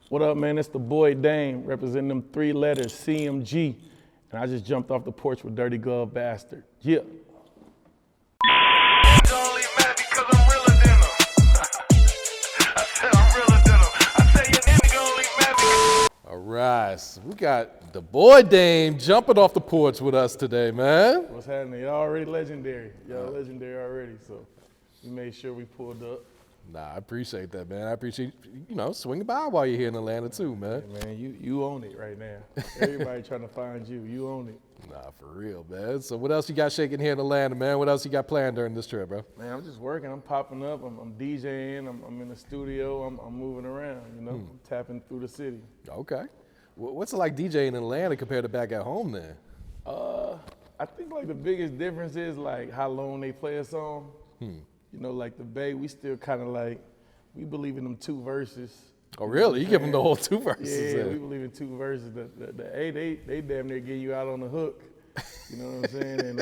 What up, man? It's DaBoyDame, representing them 3 letters, CMG. And I just jumped off the porch with Dirty Glove Bastard. Yeah. All right, so we got DaBoyDame jumping off the porch with us today, man. What's happening? Y'all already legendary. Y'all legendary already, so we made sure we pulled up. Nah, I appreciate that, man. I appreciate, swinging by while you're here in Atlanta too, man. Hey, man, you own it right now. Everybody trying to find you. You own it. Nah, for real, man. So what else you got shaking here in Atlanta, man? What else you got planned during this trip, bro? Man, I'm just working. I'm popping up. I'm DJing. I'm in the studio. I'm moving around, I'm tapping through the city. Okay. What's it like DJing in Atlanta compared to back at home then? I think like the biggest difference is like how long they play a song. Like the Bay, we still kind of like, we believe in them 2 verses. Oh, really? You give them the whole 2 verses? Yeah, we believe in 2 verses. The A, they damn near get you out on the hook. You know what I'm saying? And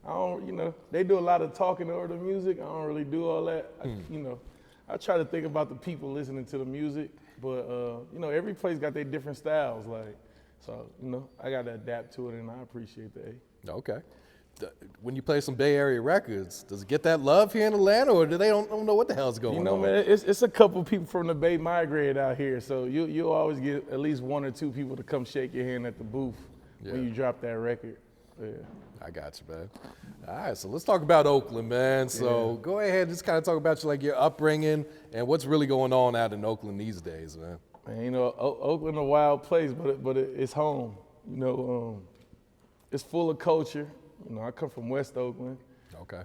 I don't, they do a lot of talking over the music. I don't really do all that. I try to think about the people listening to the music, but every place got their different styles. Like, so I got to adapt to it, and I appreciate that. Okay. When you play some Bay Area records, does it get that love here in Atlanta, or do they don't know what the hell's going on? Man, it's a couple people from the Bay migrated out here, so you'll always get at least 1 or 2 people to come shake your hand at the booth when you drop that record. Yeah. I got you, man. All right, so let's talk about Oakland, man. So go ahead, just kind of talk about your upbringing and what's really going on out in Oakland these days, man. Man, Oakland a wild place, but it's home. It's full of culture. I come from West Oakland. Okay.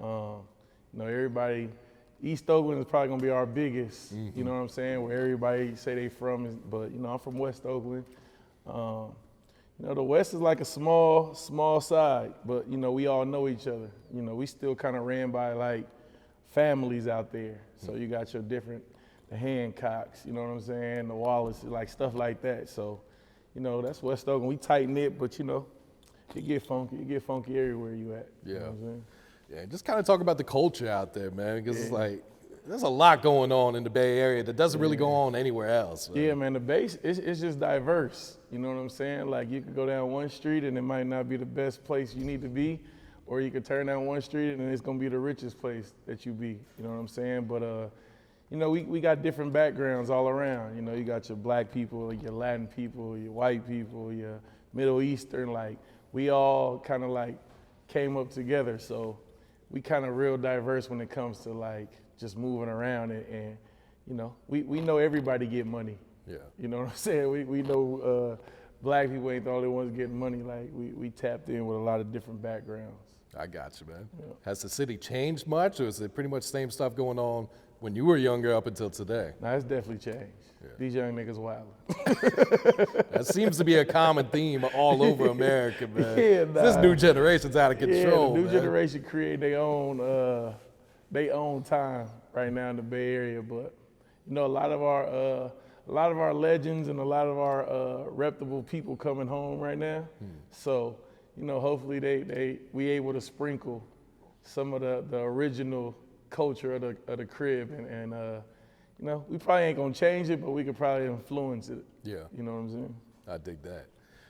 Everybody, East Oakland is probably gonna be our biggest, you know what I'm saying, where everybody say they from, but I'm from West Oakland. The West is like a small side, but we all know each other. We still kind of ran by like families out there. So you got your different, the Hancocks, you know what I'm saying, the Wallaces, like stuff like that. So, that's West Oakland. We tight knit, but it get funky. It get funky everywhere you at. Yeah. You know what I'm saying? Yeah, just kind of talk about the culture out there, man, because it's like, there's a lot going on in the Bay Area that doesn't really go on anywhere else. Man. Yeah, man, the Bay, it's just diverse. You know what I'm saying? Like, you could go down one street and it might not be the best place you need to be, or you could turn down one street and it's gonna be the richest place that you be. You know what I'm saying? But, we got different backgrounds all around. You got your black people, your Latin people, your white people, your Middle Eastern, like, we all kind of like came up together. So we kind of real diverse when it comes to like just moving around and we know everybody get money. Yeah. You know what I'm saying? We know black people ain't the only ones getting money. Like we tapped in with a lot of different backgrounds. I got you, man. Yeah. Has the city changed much, or is it pretty much the same stuff going on when you were younger up until today? Nah, it's definitely changed. Yeah. DJing niggas wild. That seems to be a common theme all over America, man. Yeah, nah. This new generation's out of control. Yeah, the new man. generation create their own time right now in the Bay Area. But a lot of our legends and a lot of our reputable people coming home right now. So hopefully we able to sprinkle some of the original culture of the crib and we probably ain't gonna change it, but we could probably influence it. Yeah. You know what I'm saying? I dig that.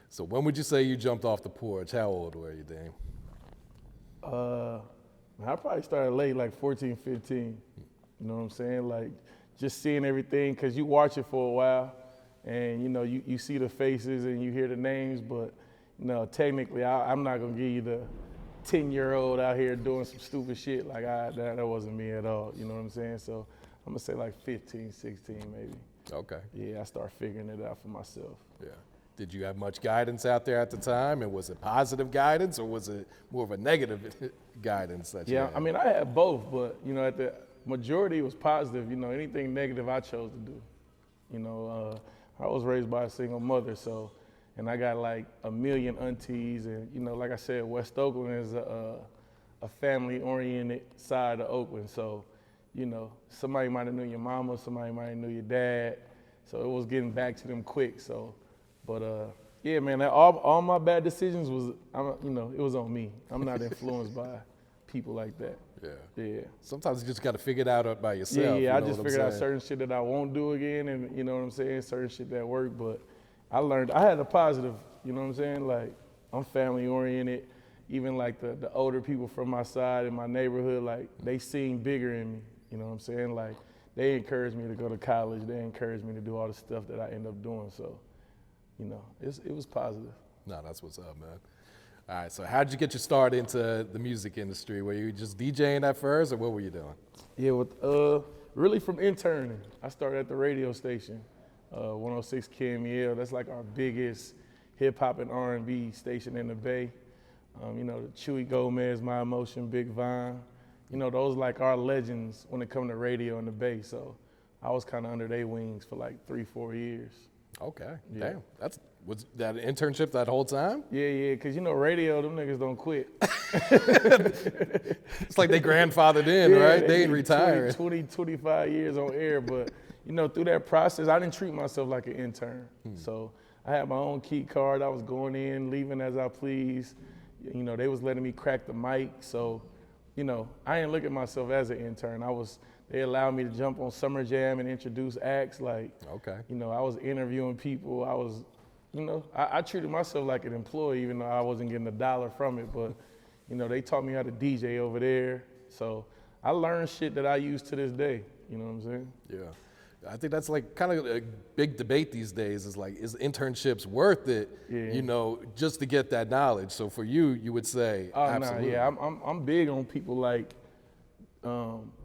So when would you say you jumped off the porch? How old were you, Dame? I probably started late, like 14, 15. You know what I'm saying? Like just seeing everything, cause you watch it for a while and you see the faces and you hear the names, but technically I'm not gonna give you the 10-year-old out here doing some stupid shit. Like that wasn't me at all. You know what I'm saying? So I'm gonna say like 15, 16 maybe. Okay. Yeah, I started figuring it out for myself. Yeah. Did you have much guidance out there at the time, and was it positive guidance or was it more of a negative guidance that you had? I mean, I had both, but at the majority it was positive. Anything negative I chose to do. I was raised by a single mother, so, and I got like a million aunties, and like I said, West Oakland is a family-oriented side of Oakland, so somebody might have knew your mama, somebody might have knew your dad, so it was getting back to them quick. So, but yeah, man, all my bad decisions was, it was on me. I'm not influenced by people like that. Yeah. Sometimes you just got to figure it out by yourself. Yeah. I know just what I'm figured out saying? certain shit that I won't do again, and you know what I'm saying, certain shit that work. But I learned I had a positive. You know what I'm saying? Like I'm family oriented. Even like the older people from my side in my neighborhood, like they seem bigger in me. You know what I'm saying? Like they encouraged me to go to college. They encouraged me to do all the stuff that I end up doing. So, you know, it was positive. No, that's what's up, man. All right, so how'd you get your start into the music industry? Were you just DJing at first, or what were you doing? Yeah, really from interning. I started at the radio station, 106 KMEL. That's like our biggest hip hop and R&B station in the Bay. You know, the Chewy Gomez, My Emotion, Big Vine. You know, those like our legends when it come to radio in the Bay. So I was kind of under their wings for like 3-4 years. Okay, Yeah. damn. Was that an internship that whole time? Yeah, because you know, radio, them niggas don't quit. It's like they grandfathered in, right? They ain't retiring. 25 years on air, but you know, through that process, I didn't treat myself like an intern. So I had my own key card. I was going in, leaving as I pleased. You know, they was letting me crack the mic. So, you know, I didn't look at myself as an intern. They allowed me to jump on Summer Jam and introduce acts. Like, Okay. you know, I was interviewing people. I treated myself like an employee, even though I wasn't getting a dollar from it. But, you know, they taught me how to DJ over there. So I learned shit that I use to this day. You know what I'm saying? Yeah. I think that's like kind of a big debate these days is like, is internships worth it, Yeah. you know, just to get that knowledge? So for you, you would say absolutely. Nah, yeah, I'm big on people like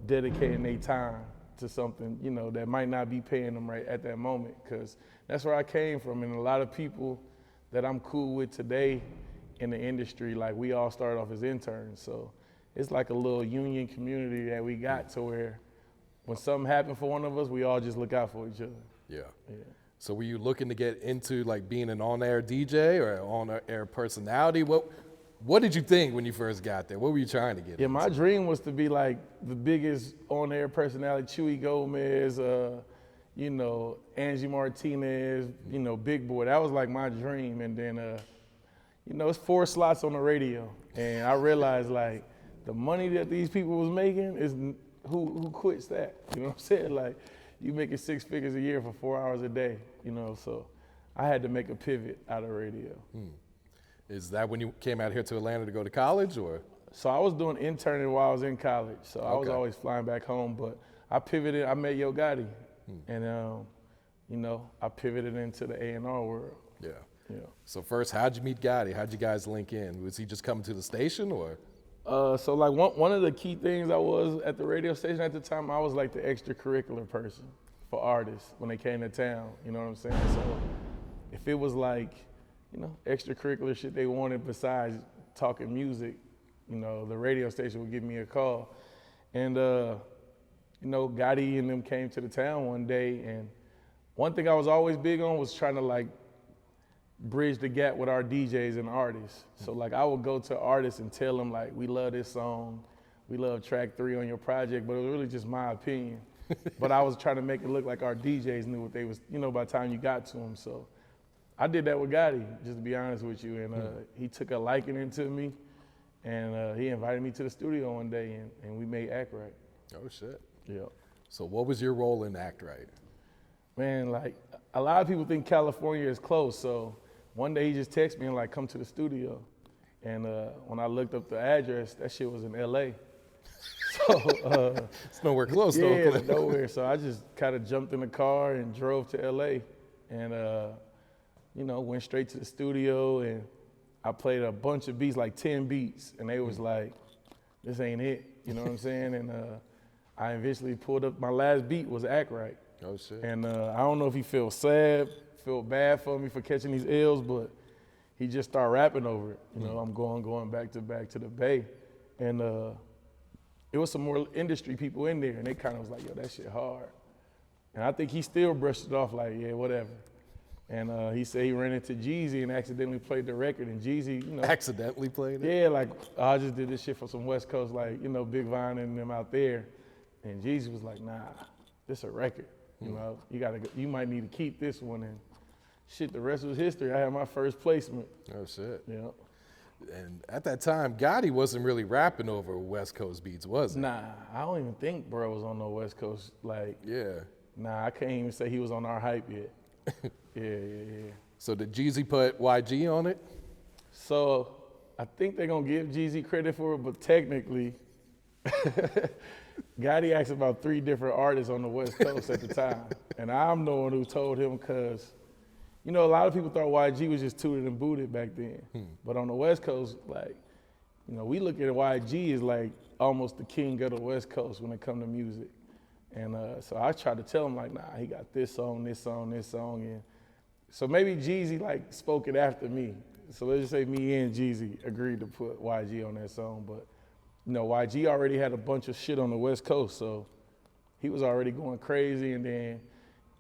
dedicating their time to something, you know, that might not be paying them right at that moment, because that's where I came from. And a lot of people that I'm cool with today in the industry, like we all started off as interns. So it's like a little union community that we got to where when something happened for one of us, we all just look out for each other. Yeah. Yeah. So were you looking to get into like being an on-air DJ or an on-air personality? What did you think when you first got there? What were you trying to get Yeah, into? my dream was to be like the biggest on-air personality, Chewy Gomez, you know, Angie Martinez, you know, Big Boy. That was like my dream. And then, you know, it's 4 slots on the radio. And I realized like the money that these people was making is who quits that? You know what I'm saying? Like you making 6 figures a year for 4 hours a day, you know? So I had to make a pivot out of radio. Is that when you came out here to Atlanta to go to college, or? So I was doing interning while I was in college. So I was Okay. always flying back home, but I pivoted. I met Yo Gotti, and you know, I pivoted into the A&R world. Yeah. Yeah. So first, how'd you meet Gotti? How'd you guys link in? Was he just coming to the station, or? So like one of the key things I was at the radio station at the time, I was like the extracurricular person for artists when they came to town. You know what I'm saying? So if it was like, you know, extracurricular shit they wanted besides talking music, you know, the radio station would give me a call. And, you know, Gotti and them came to the town one day, and one thing I was always big on was trying to like bridge the gap with our DJs and artists. So like I would go to artists and tell them like, we love this song, we love track 3 on your project, but it was really just my opinion. But I was trying to make it look like our DJs knew what they was, you know, by the time you got to them. So I did that with Gotti, just to be honest with you. And he took a liking into me, and he invited me to the studio one day, and we made Act Right. Oh shit. Yeah. So what was your role in Act Right? Man, like a lot of people think California is close, so one day he just texted me and like, come to the studio. And when I looked up the address, that shit was in LA. So It's nowhere close to yeah, Oakland. nowhere. So I just kind of jumped in the car and drove to LA, and you know, went straight to the studio, and I played a bunch of beats, like 10 beats, and they was like, this ain't it, you know what I'm saying? And I eventually pulled up, my last beat was Act Right. Oh shit. And I don't know if he felt sad, felt bad for me for catching these L's, but he just started rapping over it. You know, I'm going back to the Bay. And it was some more industry people in there, and they kind of was like, yo, that shit hard. And I think he still brushed it off like, yeah, whatever. And he said he ran into Jeezy and accidentally played the record, and Jeezy, you know. Accidentally played it? Yeah, like, I just did this shit for some West Coast, like, you know, Big Vine and them out there. And Jeezy was like, nah, this a record. You know, you might need to keep this one. And shit, the rest was history. I had my first placement. Oh shit. Yeah. And at that time, Gotti wasn't really rapping over West Coast beats, was he? Nah, I don't even think bro was on no West Coast. Like, Yeah. nah, I can't even say he was on our hype yet. Yeah. So did Jeezy put YG on it? So I think they're gonna give Jeezy credit for it, but technically, Gotti asked about 3 different artists on the West Coast at the time. And I'm the one who told him because, you know, a lot of people thought YG was just tooted and booted back then. But on the West Coast, like, you know, we look at YG as like almost the king of the West Coast when it comes to music. And so I tried to tell him like, nah, he got this song, this song, this song. And so maybe Jeezy like spoke it after me. So let's just say me and Jeezy agreed to put YG on that song. But, you know, YG already had a bunch of shit on the West Coast. So he was already going crazy. And then,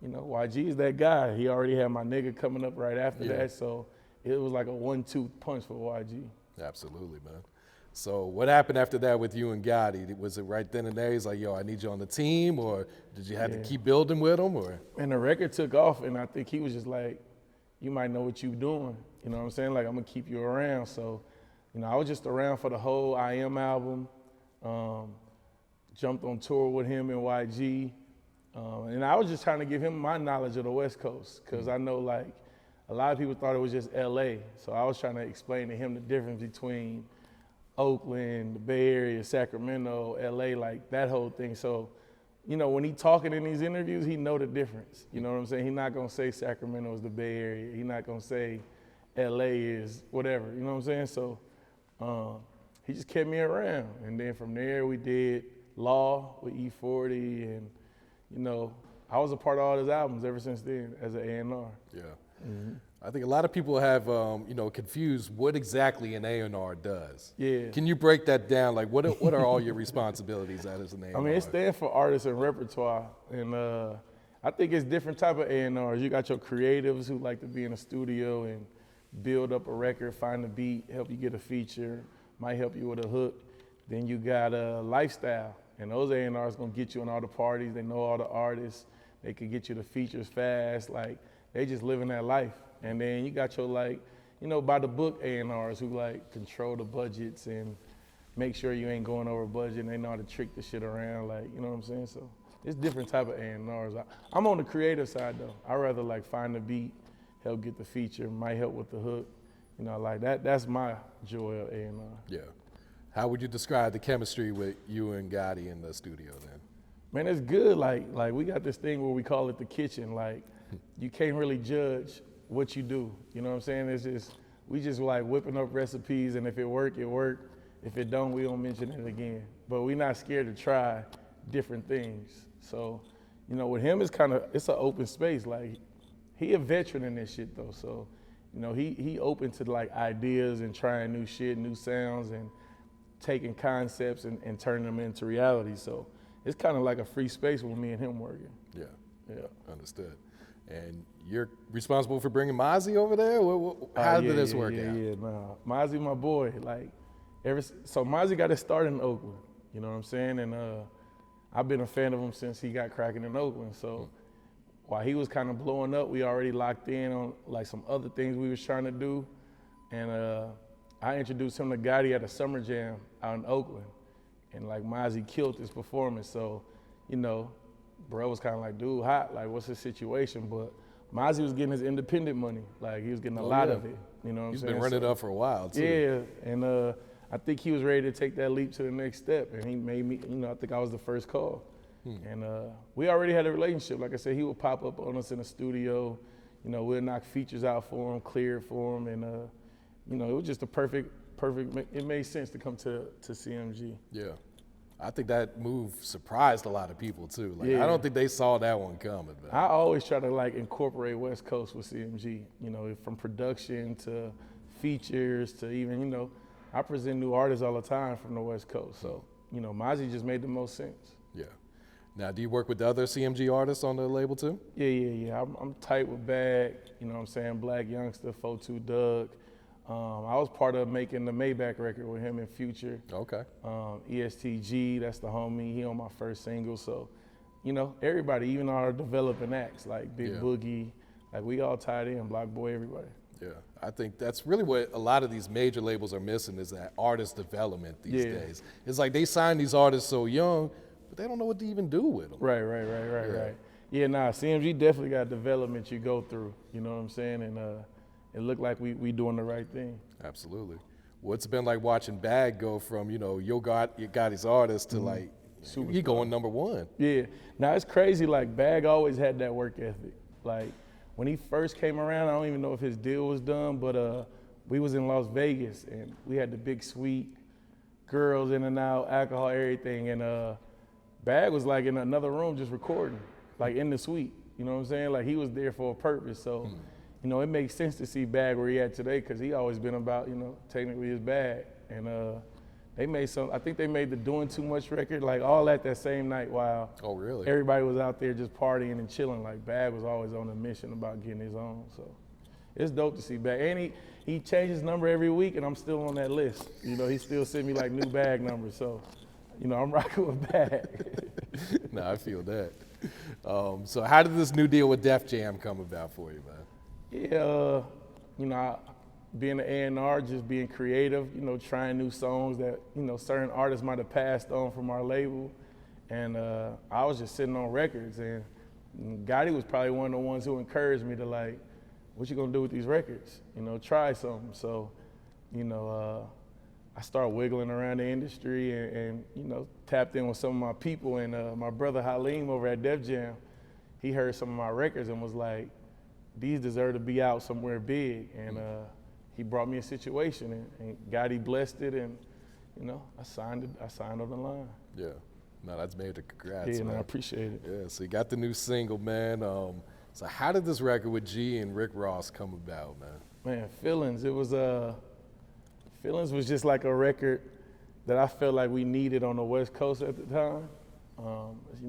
you know, YG is that guy. He already had my nigga coming up right after that. So it was like a 1-2 punch for YG. Absolutely, man. So what happened after that with you and Gotti? Was it right then and there? He's like, yo, I need you on the team, or did you have to keep building with him, or? And the record took off, and I think he was just like, you might know what you're doing. You know what I'm saying? Like, I'm gonna keep you around. So, you know, I was just around for the whole I Am album. Jumped on tour with him and YG. And I was just trying to give him my knowledge of the West Coast, because I know like a lot of people thought it was just LA. So I was trying to explain to him the difference between Oakland, the Bay Area, Sacramento, LA, like that whole thing. So, you know, when he talking in these interviews, he know the difference. You know what I'm saying? He's not gonna say Sacramento is the Bay Area. He's not gonna say LA is whatever, you know what I'm saying? So he just kept me around. And then from there we did Law with E40, and, you know, I was a part of all his albums ever since then as an A&R. Yeah. I think a lot of people have, you know, confused what exactly an A&R does. Yeah. Can you break that down? Like, what are all your responsibilities as an A&R? I mean, it stands for artists and repertoire, and I think it's different type of A&Rs. You got your creatives who like to be in a studio and build up a record, find a beat, help you get a feature, might help you with a hook. Then you got a lifestyle, and those A&Rs gonna get you in all the parties. They know all the artists. They can get you the features fast. Like, they just living that life. And then you got your, like, you know, by the book A&Rs who like control the budgets and make sure you ain't going over budget, and they know how to trick the shit around, like, you know what I'm saying? So it's different type of A&Rs. I'm on the creative side though. I rather like find the beat, help get the feature, might help with the hook. You know, like that's my joy of A&R. Yeah. How would you describe the chemistry with you and Gotti in the studio then? Man, it's good. Like we got this thing where we call it the kitchen. Like, you can't really judge what you do. You know what I'm saying? It's just, we just like whipping up recipes, and if it work, it work. If it don't, we don't mention it again. But we're not scared to try different things. So, you know, with him, it's an open space. Like, he a veteran in this shit though. So, you know, he open to like ideas and trying new shit, new sounds, and taking concepts and turning them into reality. So it's kind of like a free space with me and him working. Yeah. Understood. And you're responsible for bringing Mozzy over there? How did this work out? Yeah, no. Mozzy, my boy. Like, so Mozzy got his start in Oakland, you know what I'm saying? And I've been a fan of him since he got cracking in Oakland. So while he was kind of blowing up, we already locked in on like some other things we was trying to do. And I introduced him to Gotti at a summer jam out in Oakland. And like Mozzy killed his performance. So, you know, bro was kind of like, dude, hot, like what's his situation? But Mozzy was getting his independent money. Like, he was getting a lot of it, you know what I'm He's saying? been running up for a while too. Yeah, and I think he was ready to take that leap to the next step, and he made me, you know, I think I was the first call. And we already had a relationship. Like I said, he would pop up on us in the studio, you know, we'd knock features out for him, clear it for him, and you know, it was just a perfect, it made sense to come to CMG. Yeah. I think that move surprised a lot of people too. Like, Yeah. I don't think they saw that one coming. Man. I always try to like incorporate West Coast with CMG, you know, from production to features to even, you know, I present new artists all the time from the West Coast. So, you know, Mozzy just made the most sense. Yeah. Now, do you work with the other CMG artists on the label too? Yeah. I'm tight with Bag, you know what I'm saying, Black Youngster, 42 Doug. I was part of making the Moneybagg record with him and Future. Okay. EST Gee, that's the homie. He on my first single. So, you know, everybody, even our developing acts like Big Boogie, like we all tied in, Block Boy, everybody. Yeah, I think that's really what a lot of these major labels are missing is that artist development these days. It's like they sign these artists so young, but they don't know what to even do with them. Right. Yeah, nah, CMG definitely got development you go through, you know what I'm saying? And it looked like we doing the right thing. Absolutely. What's it been like watching Bag go from, Yo Gotti's artist to like, he going #1? Yeah, now it's crazy, like Bag always had that work ethic. Like when he first came around, I don't even know if his deal was done, but we was in Las Vegas and we had the big suite, girls in and out, alcohol, everything, and Bag was like in another room just recording, like in the suite, you know what I'm saying? Like he was there for a purpose, so, it makes sense to see Bag where he at today because he always been about, technically his bag, and I think they made the Doing Too Much record, like all at that same night while everybody was out there just partying and chilling. Like Bag was always on a mission about getting his own. So it's dope to see Bag. And he changed his number every week and I'm still on that list. He still send me like new Bag numbers. So, I'm rocking with Bag. No, I feel that. So how did this new deal with Def Jam come about for you, man? Yeah, being an A&R, just being creative, trying new songs that, certain artists might have passed on from our label. And I was just sitting on records and Gotti was probably one of the ones who encouraged me to like, what you gonna do with these records? Try something. So, I started wiggling around the industry and tapped in with some of my people and my brother Halim over at Def Jam, he heard some of my records and was like, these deserve to be out somewhere big. And he brought me a situation and Gotti blessed it and, I signed on the line. Yeah, no, that's major. Congrats, man. I appreciate it. Yeah, so you got the new single, man. So how did this record with G and Rick Ross come about, man? Man, Feelings, Feelings was just like a record that I felt like we needed on the West Coast at the time.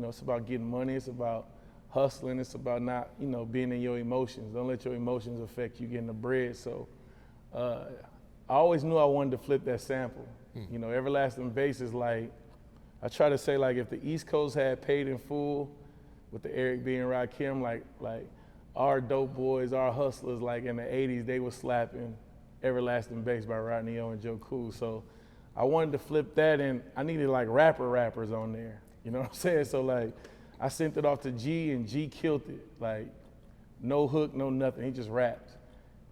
It's about getting money, it's about hustling, it's about not, being in your emotions. Don't let your emotions affect you getting the bread. So I always knew I wanted to flip that sample. Everlasting Bass is like, I try to say like if the East Coast had Paid in Full with the Eric B and Rakim, like our dope boys, our hustlers, like in the 80s, they were slapping Everlasting Bass by Rodney O and Joe Cool. So I wanted to flip that and I needed like rappers on there. You know what I'm saying? So like I sent it off to G and G killed it. Like no hook, no nothing. He just rapped.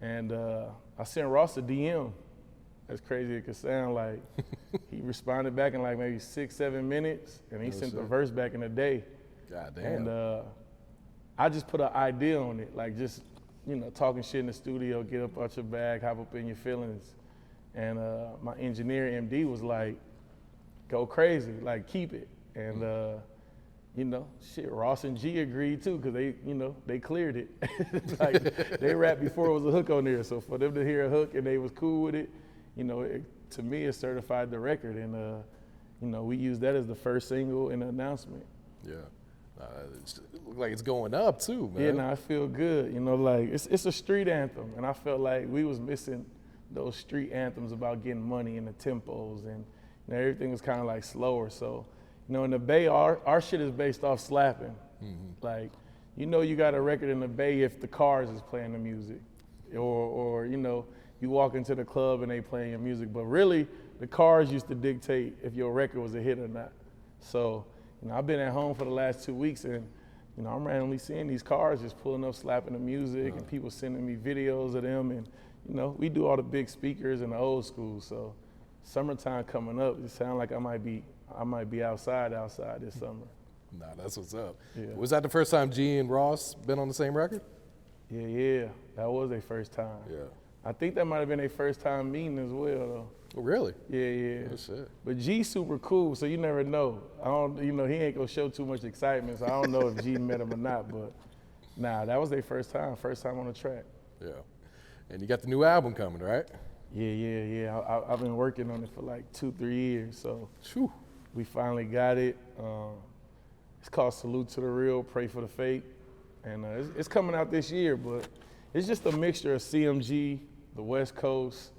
And I sent Ross a DM. As crazy as it could sound, like he responded back in like maybe 6-7 minutes and he sent the verse back in a day. God damn. And I just put an idea on it, like just, talking shit in the studio, get up out your bag, hop up in your feelings. And my engineer, MD, was like, go crazy, like keep it. And, Ross and G agreed too, because they cleared it. Like they rapped before it was a hook on there. So for them to hear a hook and they was cool with it, to me it certified the record. And, we used that as the first single and the announcement. Yeah. It looks like it's going up too, man. Yeah, no, I feel good. Like it's a street anthem, and I felt like we was missing those street anthems about getting money and the tempos, and everything was kind of like slower. So, in the Bay, our shit is based off slapping. Mm-hmm. Like, you got a record in the Bay if the Cars is playing the music, or you walk into the club and they playing your music. But really, the Cars used to dictate if your record was a hit or not. So. I've been at home for the last 2 weeks and, I'm randomly seeing these cars just pulling up, slapping the music and people sending me videos of them. And, we do all the big speakers and the old school. So summertime coming up, it sounds like I might be outside this summer. Nah, that's what's up. Yeah. Was that the first time G and Ross been on the same record? Yeah, that was their first time. Yeah. I think that might have been their first time meeting as well, though. Oh, really? Yeah. Oh, shit. But G's super cool, so you never know. He ain't gonna show too much excitement, so I don't know if G met him or not, but nah, that was their first time on the track. Yeah. And you got the new album coming, right? Yeah. I've been working on it for like 2-3 years, so Whew. We finally got it. It's called Salute to the Real, Pray for the Fake, and it's coming out this year, but it's just a mixture of CMG, the West Coast,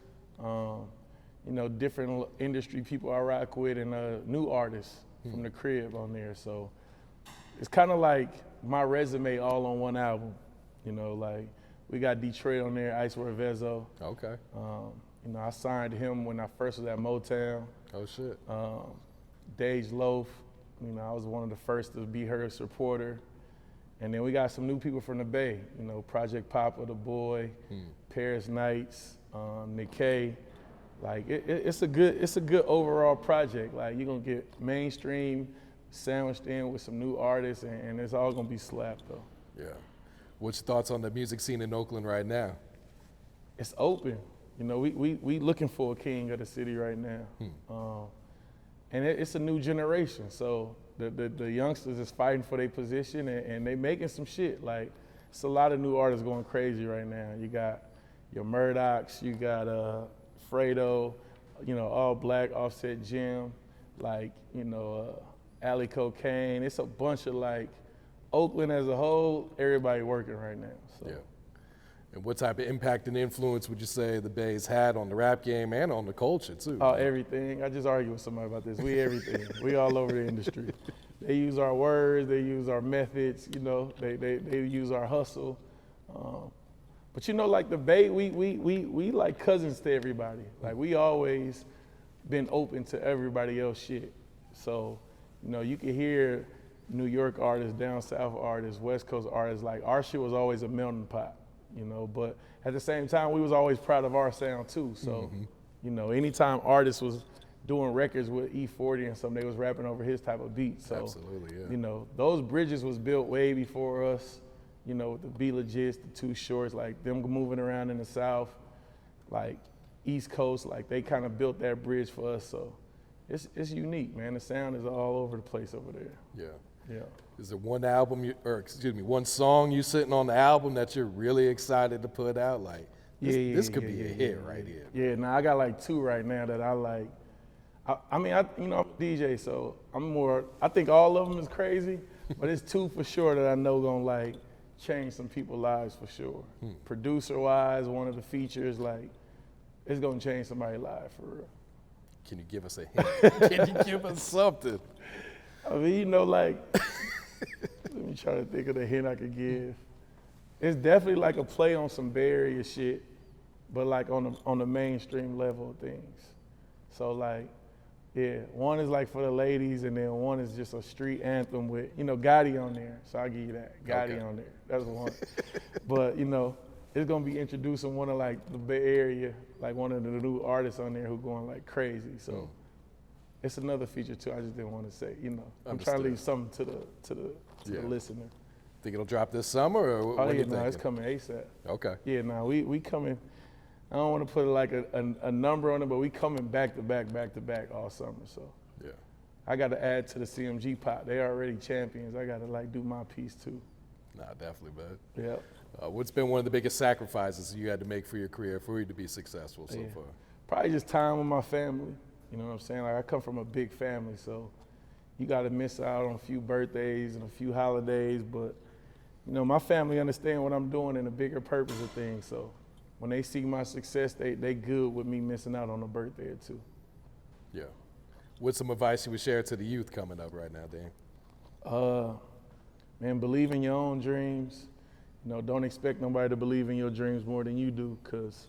different industry people I rock with, and new artists from the crib on there. So it's kind of like my resume all on one album. Like We got Detroit on there, Icewear Vezo. Okay. You know, I signed him when I first was at Motown. Oh shit. Dage Loaf, you know, I was one of the first to be her supporter. And then we got some new people from the Bay, you know, Project Papa, The Boy, Paris Nights, Nikkei. Like it's a good overall project. Like you're gonna get mainstream sandwiched in with some new artists, and it's all gonna be slapped though. Yeah. What's your thoughts on the music scene in Oakland right now? It's open. You know, we looking for a king of the city right now. And it's a new generation. So the youngsters is fighting for their position and they making some shit. Like, it's a lot of new artists going crazy right now. You got your Murdochs, you got Fredo, you know, All Black, Offset Jim, like, you know, Alley Cocaine. It's a bunch of like, Oakland as a whole, everybody working right now. So. Yeah. And what type of impact and influence would you say the Bay's had on the rap game and on the culture too? Oh, everything. I just argued with somebody about this. We everything. We all over the industry. They use our words, they use our methods, you know, they use our hustle. But you know, like the Bay, we like cousins to everybody. Like we always been open to everybody else shit. So, you know, you can hear New York artists, down south artists, West Coast artists, like our shit was always a melting pot. You know, but at the same time, we was always proud of our sound too. So, you know, anytime artists was doing records with E40 and something, they was rapping over his type of beat. So, absolutely, yeah. You know, those bridges was built way before us. You know, with the Be Legits, the Too Shorts, like them moving around in the South, like East Coast, like they kind of built that bridge for us. So, it's unique, man. The sound is all over the place over there. Yeah. Yeah. Is there one album, one song you sitting on the album that you're really excited to put out? Like, this could be a hit right here. Yeah, now I got like 2 right now that I like. I mean, you know, I'm a DJ, so I think all of them is crazy, but it's 2 for sure that I know gonna like change some people's lives for sure. Producer-wise, one of the features, like, it's gonna change somebody's life for real. Can you give us a hint? Can you give us something? I mean, you know, like, let me try to think of the hint I could give. It's definitely like a play on some Bay Area shit, but like on the mainstream level of things. So like, yeah, one is like for the ladies, and then one is just a street anthem with, you know, Gotti on there. So I'll give you that, Gotti on there. That's one. But you know, it's gonna be introducing one of like the Bay Area, like one of the new artists on there who going like crazy. So. It's another feature too. I just didn't want to say, you know. I'm trying to leave something to the listener. Think it'll drop this summer, or oh yeah, no, it's coming ASAP. Okay. Yeah, no, we coming. I don't want to put like a number on it, but we coming back to back all summer. So yeah, I got to add to the CMG pot. They already champions. I got to like do my piece too. Nah, definitely, man. Yep. What's been one of the biggest sacrifices you had to make for your career for you to be successful so far? Probably just time with my family. You know what I'm saying? Like I come from a big family, so you got to miss out on a few birthdays and a few holidays, but you know, my family understand what I'm doing and the bigger purpose of things. So when they see my success, they good with me missing out on a birthday or 2. Yeah. What's some advice you would share to the youth coming up right now, Dan? Man, believe in your own dreams. You know, don't expect nobody to believe in your dreams more than you do, cause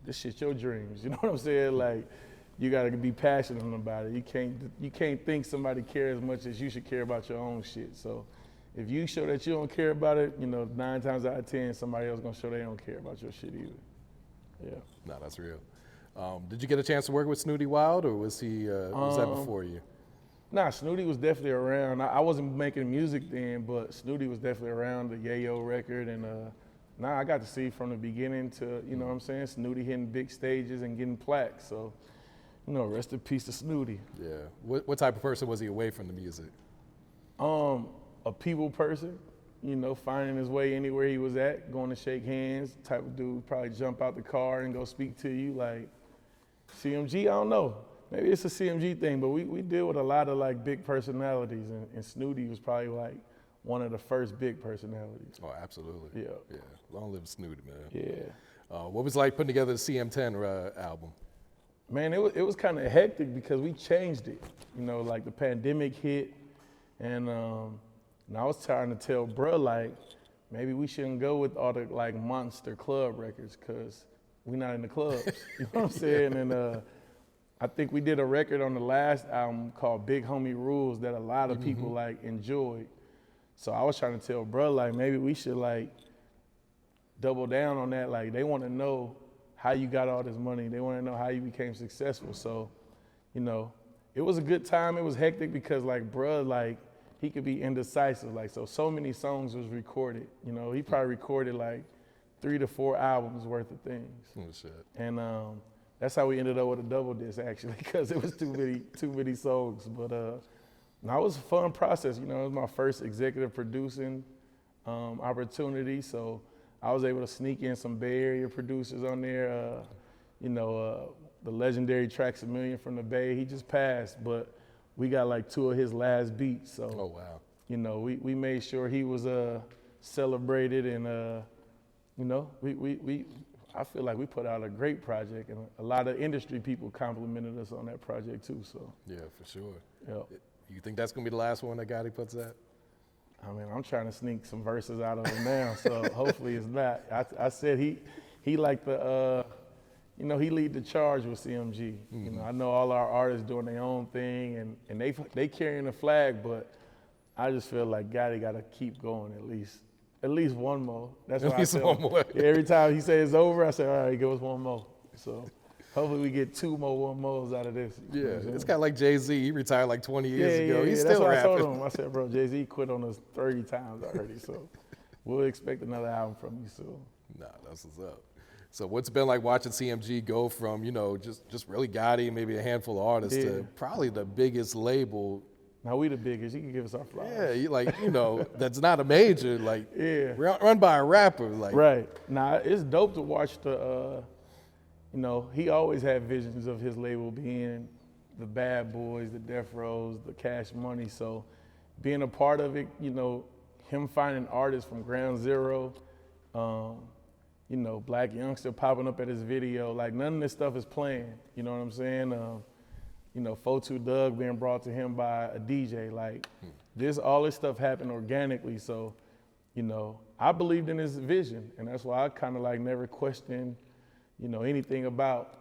this shit your dreams. You know what I'm saying? Like, you gotta be passionate about it. You can't think somebody cares as much as you should care about your own shit. So if you show that you don't care about it, you know, 9 times out of 10, somebody else gonna show they don't care about your shit either. Yeah. No, that's real. Did you get a chance to work with Snootie Wild, or was he was that before you? Nah, Snooty was definitely around. I wasn't making music then, but Snooty was definitely around the Yayo record, and I got to see from the beginning to, you know what I'm saying, Snooty hitting big stages and getting plaques. So, you know, rest in peace to Snooty. Yeah. What type of person was he away from the music? A people person, you know, finding his way anywhere he was at, going to shake hands, type of dude, probably jump out the car and go speak to you. Like, CMG, I don't know. Maybe it's a CMG thing, but we deal with a lot of like big personalities, and Snooty was probably like one of the first big personalities. Oh, absolutely. Yeah. Yeah. Long live Snooty, man. Yeah. What was it like putting together the CM10 album? Man, it was kind of hectic because we changed it. You know, like the pandemic hit, and I was trying to tell bruh, like, maybe we shouldn't go with all the like monster club records because we not in the clubs. You know what I'm saying? And I think we did a record on the last album called Big Homie Rules that a lot of people like enjoyed. So I was trying to tell bro, like maybe we should like double down on that. Like they want to know how you got all this money. They want to know how you became successful. So, you know, it was a good time. It was hectic because like bro, like he could be indecisive. Like so many songs was recorded. You know, he probably recorded like 3 to 4 albums worth of things. Oh, shit. And that's how we ended up with a double disc actually, because it was too many songs. But no, it was a fun process. You know, it was my first executive producing opportunity. So I was able to sneak in some Bay Area producers on there. You know, the legendary Trax A Million from the Bay, he just passed, but we got like 2 of his last beats. So, oh, wow. You know, we made sure he was celebrated and, you know, I feel like we put out a great project and a lot of industry people complimented us on that project too, so. Yeah, for sure. Yep. You think that's gonna be the last one that Gotti puts out? I mean, I'm trying to sneak some verses out of him now, so hopefully it's not. I said he like the, you know, he lead the charge with CMG. You know, I know all our artists doing their own thing and they carrying the flag, but I just feel like Gotti gotta keep going at least one more. That's what I tell him. Yeah, every time he says it's over, I say, all right, give us one more. So hopefully we get 2 more 1-mores out of this. Yeah, it's kind of like Jay-Z. He retired like 20 years ago. He's still rapping. That's what I told him. I said, bro, Jay-Z quit on us 30 times already, so we'll expect another album from you soon. Nah, that's what's up. So what's it been like watching CMG go from, you know, just really Gotti, maybe a handful of artists to probably the biggest label? Now we the biggest. You can give us our flowers. Yeah, you know, that's not a major, like run by a rapper, like. Right. Now it's dope to watch the. You know, he always had visions of his label being the Bad Boys, the Death Rows, the Cash Money. So being a part of it, you know, him finding artists from ground zero, you know, Black Youngster popping up at his video, like none of this stuff is playing. You know what I'm saying? You know, 4-2 Doug being brought to him by a DJ, like all this stuff happened organically. So, you know, I believed in his vision, and that's why I kind of like never questioned, you know, anything about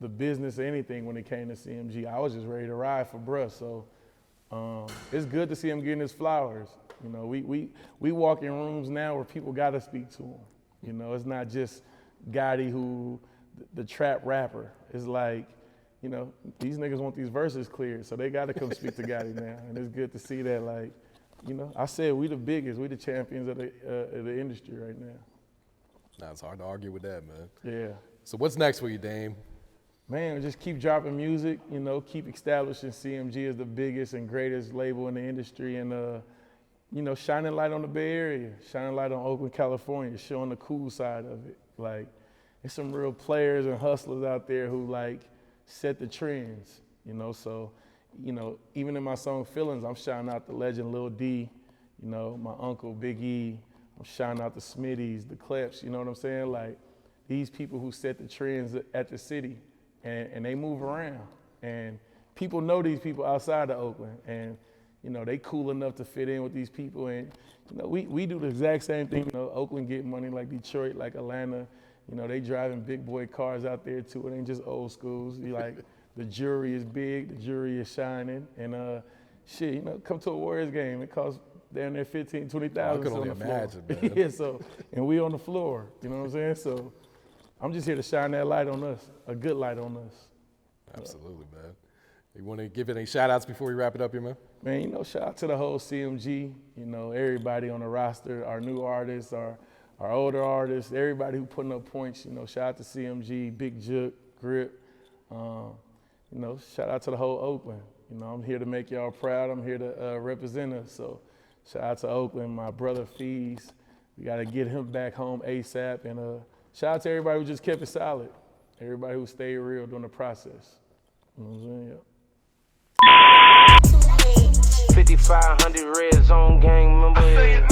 the business or anything when it came to CMG. I was just ready to ride for bruh. So it's good to see him getting his flowers. You know, we walk in rooms now where people got to speak to him. You know, it's not just Gotti who, the trap rapper. It's like, you know, these niggas want these verses cleared, so they got to come speak to Gotti now. And it's good to see that, like, you know, I said we the biggest, we the champions of the industry right now. Nah, it's hard to argue with that, man. Yeah. So what's next for you, Dame? Man, just keep dropping music, you know, keep establishing CMG as the biggest and greatest label in the industry and, you know, shining light on the Bay Area, shining light on Oakland, California, showing the cool side of it. Like, there's some real players and hustlers out there who, like, set the trends, you know, so, you know, even in my song Feelings, I'm shouting out the legend Lil D, you know, my uncle Big E, I'm shouting out the Smitties, the Kleps, you know what I'm saying? Like, these people who set the trends at the city, and they move around, and people know these people outside of Oakland, and, you know, they cool enough to fit in with these people, and, you know, we do the exact same thing, you know, Oakland get money like Detroit, like Atlanta. You know, they driving big boy cars out there too. It ain't just old schools. You like, the jury is big, the jury is shining, and shit, you know, come to a Warriors game. It costs down there $15,000, $20,000 I can only on the imagine, floor. man. Yeah, so, and we on the floor. You know what I'm saying? So, I'm just here to shine that light on us, a good light on us. Absolutely, man. You want to give any shout outs before we wrap it up here, man? Man, you know, shout out to the whole CMG. You know, everybody on the roster, our new artists, our older artists, everybody who putting up points, you know, shout out to CMG, Big Jook, Grip, you know, shout out to the whole Oakland. You know, I'm here to make y'all proud. I'm here to represent us. So shout out to Oakland, my brother Fees. We got to get him back home ASAP. And shout out to everybody who just kept it solid. Everybody who stayed real during the process. You know what I'm saying? Yeah. 5500 red zone gang member.